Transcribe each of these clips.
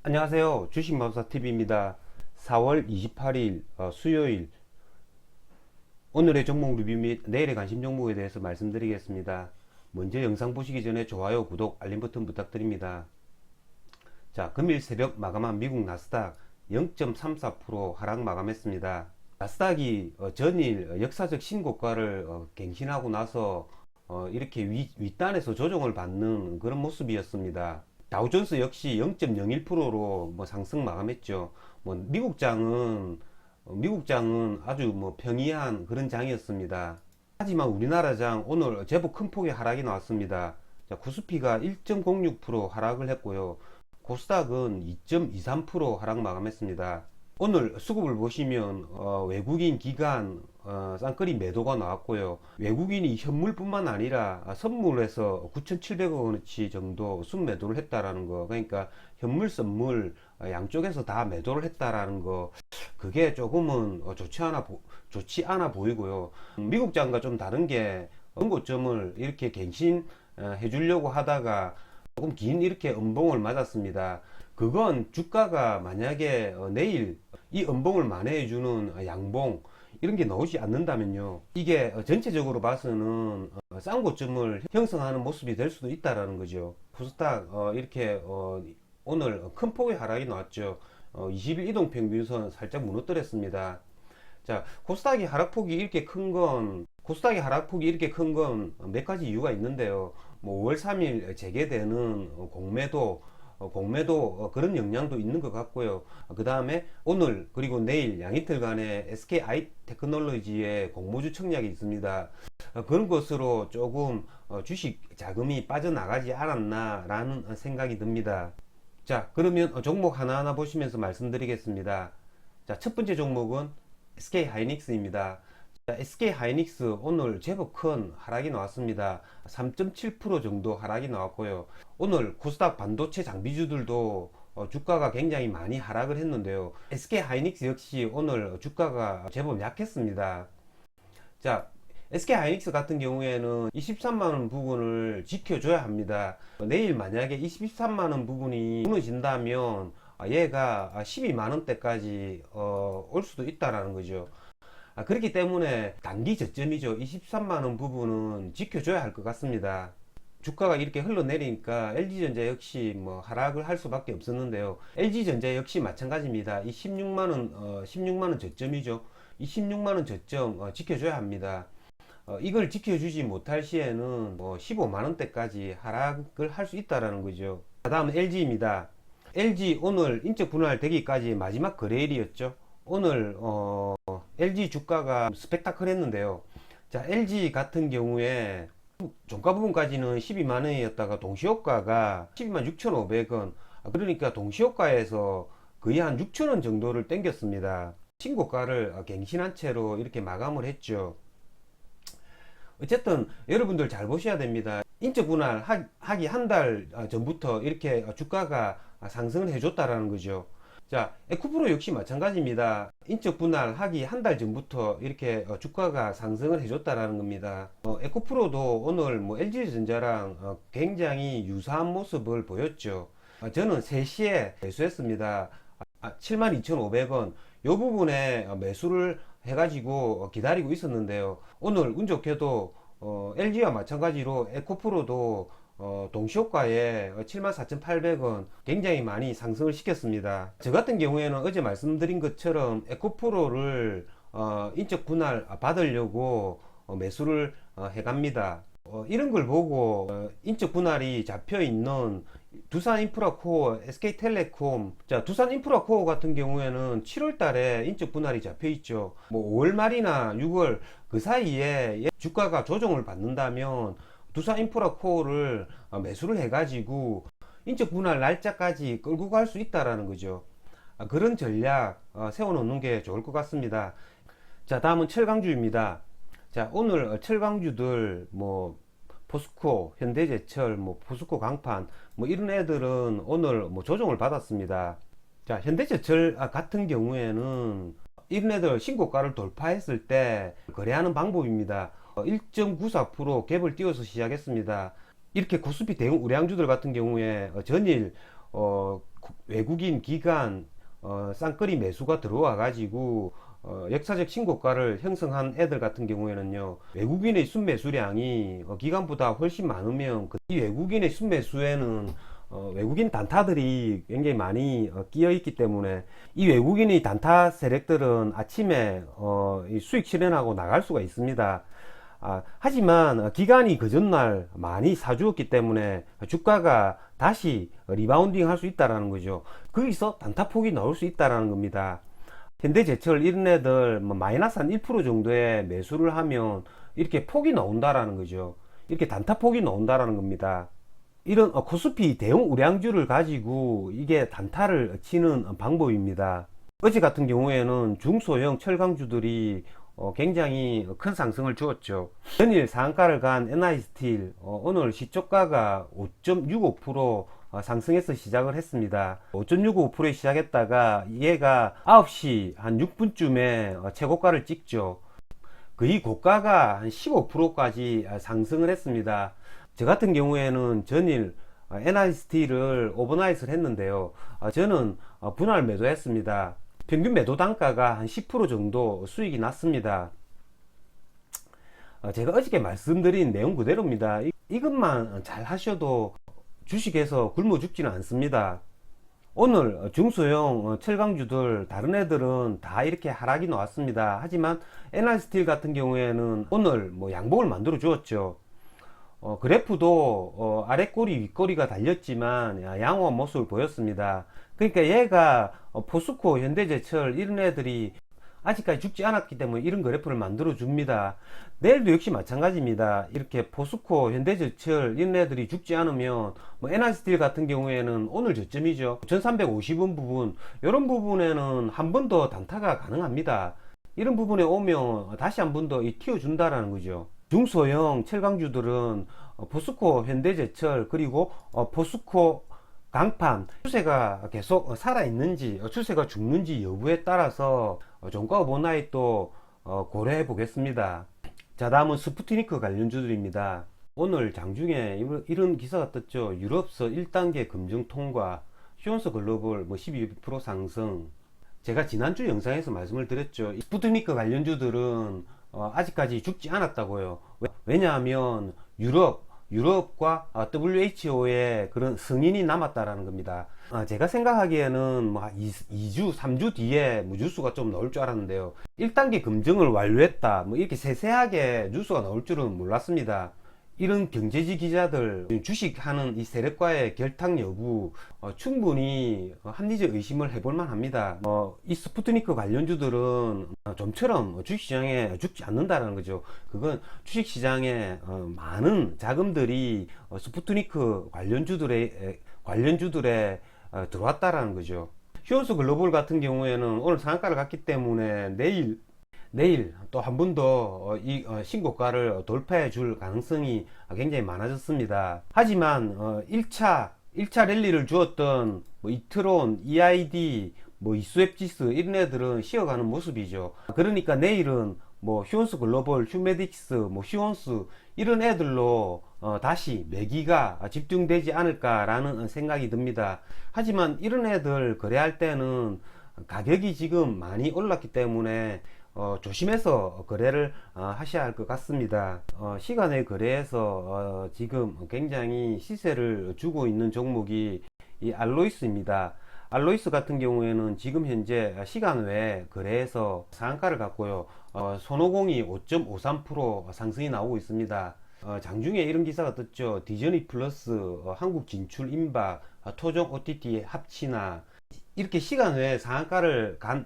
안녕하세요. 주식마법사TV입니다. 4월 28일 수요일 오늘의 종목 리뷰 및 내일의 관심 종목에 대해서 말씀드리겠습니다. 먼저 영상 보시기 전에 좋아요, 구독, 알림 버튼 부탁드립니다. 자, 금일 새벽 마감한 미국 나스닥 0.34% 하락 마감했습니다. 나스닥이 전일 역사적 신고가를 갱신하고 나서 이렇게 윗단에서 조정을 받는 그런 모습이었습니다. 다우존스 역시 0.01%로 상승 마감했죠. 미국장은 아주 평이한 그런 장이었습니다. 하지만 우리나라 장 오늘 제법 큰 폭의 하락이 나왔습니다. 자, 코스피가 1.06% 하락을 했고요. 코스닥은 2.23% 하락 마감했습니다. 오늘 수급을 보시면 외국인 기관 쌍끌이 매도가 나왔고요. 외국인이 현물뿐만 아니라 선물에서 9,700억 원어치 정도 순매도를 했다라는 거, 그러니까 현물 선물 양쪽에서 다 매도를 했다라는 거, 그게 조금은 좋지 않아 보이고요. 미국장과 좀 다른 게 원고점을 이렇게 갱신해 주려고 하다가 조금 긴 이렇게 음봉을 맞았습니다. 그건 주가가 만약에 내일 이 음봉을 만회해주는 양봉 이런 게 나오지 않는다면요, 이게 전체적으로 봐서는 싼 고점을 형성하는 모습이 될 수도 있다라는 거죠. 코스닥 이렇게 오늘 큰 폭의 하락이 나왔죠. 20일 이동평균선 살짝 무너뜨렸습니다. 자, 코스닥이 하락폭이 이렇게 큰 건 몇 가지 이유가 있는데요. 5월 3일 재개되는 공매도 그런 영향도 있는 것 같고요. 그 다음에 오늘 그리고 내일 양이틀간의 SK 테크놀로지의 공모주 청약이 있습니다. 그런 것으로 조금 주식 자금이 빠져나가지 않았나 라는 생각이 듭니다. 자, 그러면 종목 하나하나 보시면서 말씀드리겠습니다. 자, 첫 번째 종목은 SK 하이닉스입니다. SK 하이닉스 오늘 제법 큰 하락이 나왔습니다. 3.7% 정도 하락이 나왔고요. 오늘 코스닥 반도체 장비주들도 주가가 굉장히 많이 하락을 했는데요. SK 하이닉스 역시 오늘 주가가 제법 약했습니다. 자, SK 하이닉스 같은 경우에는 23만원 부분을 지켜줘야 합니다. 내일 만약에 23만원 부분이 무너진다면 얘가 12만원대까지 올 수도 있다라는 거죠. 그렇기 때문에 단기 저점이죠. 23만원 부분은 지켜줘야 할 것 같습니다. 주가가 이렇게 흘러내리니까 LG전자 역시 하락을 할 수밖에 없었는데요. LG전자 역시 마찬가지입니다. 이 16만원 저점이죠. 이 16만원 저점 지켜줘야 합니다. 이걸 지켜주지 못할 시에는 15만원대까지 하락을 할 수 있다라는 거죠. 다음은 LG입니다. LG 오늘 인적 분할 되기까지 마지막 거래일이었죠. 오늘 LG 주가가 스펙타클 했는데요. 자, LG 같은 경우에 종가 부분까지는 12만원이었다가 동시효과가 12만 6,500원, 그러니까 동시효과에서 거의 한 6,000원 정도를 땡겼습니다. 신고가를 갱신한 채로 이렇게 마감을 했죠. 어쨌든 여러분들 잘 보셔야 됩니다. 인적 분할 하기 한 달 전부터 이렇게 주가가 상승을 해줬다라는 거죠. 자, 에코프로 역시 마찬가지입니다. 인적 분할하기 한 달 전부터 이렇게 주가가 상승을 해줬다라는 겁니다. 에코프로도 오늘 LG전자랑 굉장히 유사한 모습을 보였죠. 저는 3시에 매수했습니다. 72,500원 이 부분에 매수를 해가지고 기다리고 있었는데요. 오늘 운 좋게도 LG와 마찬가지로 에코프로도 동시효과에 74,800원 굉장히 많이 상승을 시켰습니다. 저 같은 경우에는 어제 말씀드린 것처럼 에코프로를 인적 분할 받으려고 매수를 해갑니다. 이런 걸 보고 인적 분할이 잡혀 있는 두산인프라코어, SK텔레콤, 자, 두산인프라코어 같은 경우에는 7월 달에 인적 분할이 잡혀 있죠. 5월 말이나 6월 그 사이에 주가가 조정을 받는다면 두산인프라코어를 매수를 해가지고 인적 분할 날짜까지 끌고 갈 수 있다라는 거죠. 그런 전략 세워놓는 게 좋을 것 같습니다. 자, 다음은 철강주입니다. 자, 오늘 철강주들 포스코, 현대제철, 포스코 강판 이런 애들은 오늘 조정을 받았습니다. 자, 현대제철 같은 경우에는 이런 애들 신고가를 돌파했을 때 거래하는 방법입니다. 1.94% 갭을 띄워서 시작했습니다. 이렇게 코스피 대형 우량주들 같은 경우에 전일 외국인 기관 쌍끌이 매수가 들어와 가지고 역사적 신고가를 형성한 애들 같은 경우에는요, 외국인의 순매수량이 기관보다 훨씬 많으면 이 외국인의 순매수에는 외국인 단타들이 굉장히 많이 끼어 있기 때문에 이 외국인의 단타 세력들은 아침에 이 수익 실현하고 나갈 수가 있습니다. 하지만 기관이 그 전날 많이 사주었기 때문에 주가가 다시 리바운딩 할 수 있다라는 거죠. 거기서 단타폭이 나올 수 있다라는 겁니다. 현대제철 이런 애들 뭐 마이너스 한 1% 정도의 매수를 하면 이렇게 폭이 나온다라는 거죠. 이렇게 단타폭이 나온다라는 겁니다. 이런 코스피 대형 우량주를 가지고 이게 단타를 치는 방법입니다. 어제 같은 경우에는 중소형 철강주들이 굉장히 큰 상승을 주었죠. 전일 상한가를 간 NI스틸 오늘 시초가가 5.65% 상승해서 시작을 했습니다. 5.65%에 시작했다가 얘가 9시 한 6분쯤에 최고가를 찍죠. 거의 고가가 한 15%까지 상승을 했습니다. 저 같은 경우에는 전일 NI스틸을 오버나잇을 했는데요. 저는 분할 매도했습니다. 평균 매도 단가가 한 10% 정도 수익이 났습니다. 제가 어저께 말씀드린 내용 그대로입니다. 이것만 잘 하셔도 주식에서 굶어 죽지는 않습니다. 오늘 중소형 철강주들 다른 애들은 다 이렇게 하락이 나왔습니다. 하지만 NI스틸 같은 경우에는 오늘 뭐 양봉을 만들어 주었죠. 그래프도 아래 꼬리 윗꼬리가 달렸지만 양호한 모습을 보였습니다. 그러니까 얘가 포스코 현대제철 이런 애들이 아직까지 죽지 않았기 때문에 이런 그래프를 만들어 줍니다. 내일도 역시 마찬가지입니다. 이렇게 포스코 현대제철 이런 애들이 죽지 않으면 뭐 NI스틸 같은 경우에는 오늘 저점이죠. 1350원 부분, 이런 부분에는 한 번 더 단타가 가능합니다. 이런 부분에 오면 다시 한 번 더 튀어준다라는 거죠. 중소형 철강주들은 포스코 현대제철 그리고 포스코 강판 추세가 계속 살아있는지 추세가 죽는지 여부에 따라서 종가 오버나잇도 고려해 보겠습니다. 자, 다음은 스푸트니크 관련주들입니다. 오늘 장중에 이런 기사가 떴죠. 유럽서 1단계 검증 통과, 휴온스 글로벌 12% 상승. 제가 지난주 영상에서 말씀을 드렸죠. 스푸트니크 관련주들은 아직까지 죽지 않았다고요. 왜냐하면 유럽과 WHO의 그런 승인이 남았다라는 겁니다. 제가 생각하기에는 뭐 2주, 3주 뒤에 뭐 뉴스가 좀 나올 줄 알았는데요. 1단계 검증을 완료했다. 뭐 이렇게 세세하게 뉴스가 나올 줄은 몰랐습니다. 이런 경제지 기자들, 주식하는 이 세력과의 결탁 여부 충분히 합리적 의심을 해볼만 합니다. 이 스푸트니크 관련주들은 좀처럼 주식시장에 죽지 않는다는 거죠. 그건 주식시장에 많은 자금들이 스푸트니크 관련주들에 들어왔다라는 거죠. 휴온스 글로벌 같은 경우에는 오늘 상한가를 갔기 때문에 내일 또 한 번 더 이 신고가를 돌파해 줄 가능성이 굉장히 많아졌습니다. 하지만 1차 랠리를 주었던 뭐 이트론, EID, 뭐 이수앱지수 이런 애들은 쉬어가는 모습이죠. 그러니까 내일은 뭐 휴온스 글로벌, 휴메딕스, 뭐 휴온스 이런 애들로 다시 매기가 집중되지 않을까라는 생각이 듭니다. 하지만 이런 애들 거래할 때는 가격이 지금 많이 올랐기 때문에 조심해서 거래를 하셔야 할 것 같습니다. 시간의 거래에서 지금 굉장히 시세를 주고 있는 종목이 이 알로이스입니다. 알로이스 같은 경우에는 지금 현재 시간 외에 거래에서 상한가를 갔고요. 손오공이 5.53% 상승이 나오고 있습니다. 장중에 이런 기사가 떴죠. 디즈니 플러스 한국 진출 임박, 토종 OTT 합치나. 이렇게 시간 외에 상한가를 간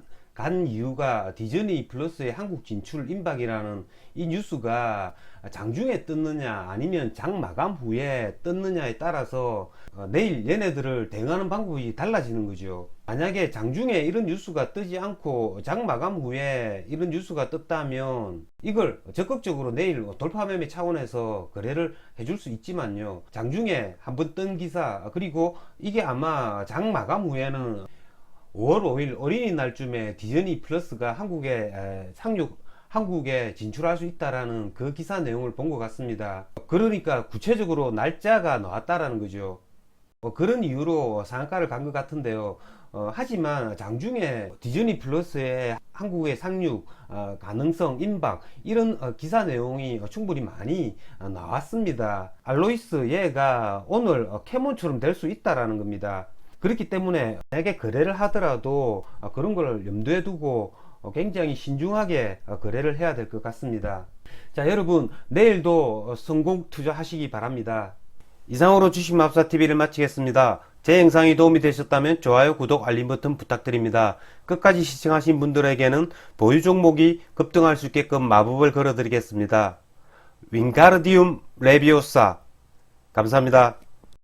이유가 디즈니 플러스의 한국 진출 임박이라는 이 뉴스가 장중에 떴느냐 아니면 장 마감 후에 떴느냐에 따라서 내일 얘네들을 대응하는 방법이 달라지는 거죠. 만약에 장중에 이런 뉴스가 뜨지 않고 장 마감 후에 이런 뉴스가 떴다면 이걸 적극적으로 내일 돌파 매매 차원에서 거래를 해줄 수 있지만요, 장중에 한번 뜬 기사 그리고 이게 아마 장 마감 후에는 5월 5일 어린이날쯤에 디즈니 플러스가 한국에 진출할 수 있다라는 그 기사 내용을 본 것 같습니다. 그러니까 구체적으로 날짜가 나왔다라는 거죠. 그런 이유로 상한가를 간 것 같은데요. 하지만 장중에 디즈니 플러스의 한국의 상륙 가능성 임박 이런 기사 내용이 충분히 많이 나왔습니다. 알로이스 얘가 오늘 캐몬처럼 될 수 있다라는 겁니다. 그렇기 때문에 만약에 거래를 하더라도 그런 걸 염두에 두고 굉장히 신중하게 거래를 해야 될 것 같습니다. 자, 여러분 내일도 성공 투자하시기 바랍니다. 이상으로 주식마법사TV를 마치겠습니다. 제 영상이 도움이 되셨다면 좋아요, 구독, 알림 버튼 부탁드립니다. 끝까지 시청하신 분들에게는 보유 종목이 급등할 수 있게끔 마법을 걸어드리겠습니다. 윙가르디움 레비오사 감사합니다.